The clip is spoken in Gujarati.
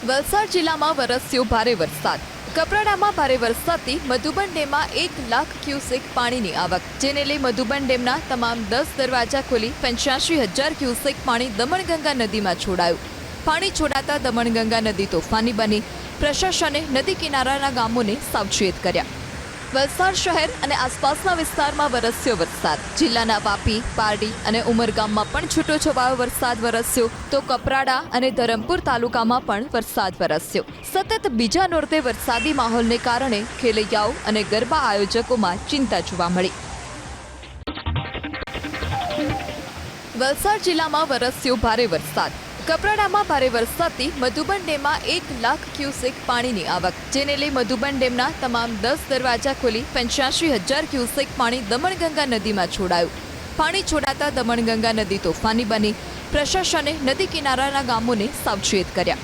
વલસાડ જિલ્લામાં વરસ્યો ભારે વરસાદ. કપરાડામાં ભારે વરસાદથી મધુબન ડેમમાં 1 લાખ ક્યુસેક પાણીની આવક, જેને લઈ મધુબન ડેમના તમામ 10 દરવાજા ખોલી 85,000 ક્યુસેક પાણી દમણગંગા નદીમાં છોડાયું. પાણી છોડાતા દમણગંગા નદી તોફાની બની. પ્રશાસને નદી કિનારાના ગામોને સાવચેત કર્યા. વલસાડ શહેર અને આસપાસના વિસ્તારમાં વરસ્યો વરસાદ. જિલ્લાના વાપી, પારડી અને ઉમરગામમાં પણ છૂટોછવાયો વરસાદ વરસ્યો, તો કપરાડા અને ધરમપુર તાલુકામાં પણ વરસાદ વરસ્યો. સતત બીજા નોરતે વરસાદી માહોલને કારણે ખેલૈયાઓ અને ગરબા આયોજકોમાં ચિંતા જોવા મળી. વલસાડ જિલ્લામાં વરસ્યો ભારે વરસાદ. કપરાડામાં ભારે વરસાદથી મધુબન ડેમમાં 1 લાખ ક્યુસેક પાણીની આવક, જેને લઈ મધુબન ડેમના તમામ 10 દરવાજા ખોલી 85,000 ક્યુસેક પાણી દમણગંગા નદીમાં છોડાયું. પાણી છોડાતા દમણગંગા નદી તોફાની બની. પ્રશાસને નદી કિનારાના ગામોને સાવચેત કર્યા.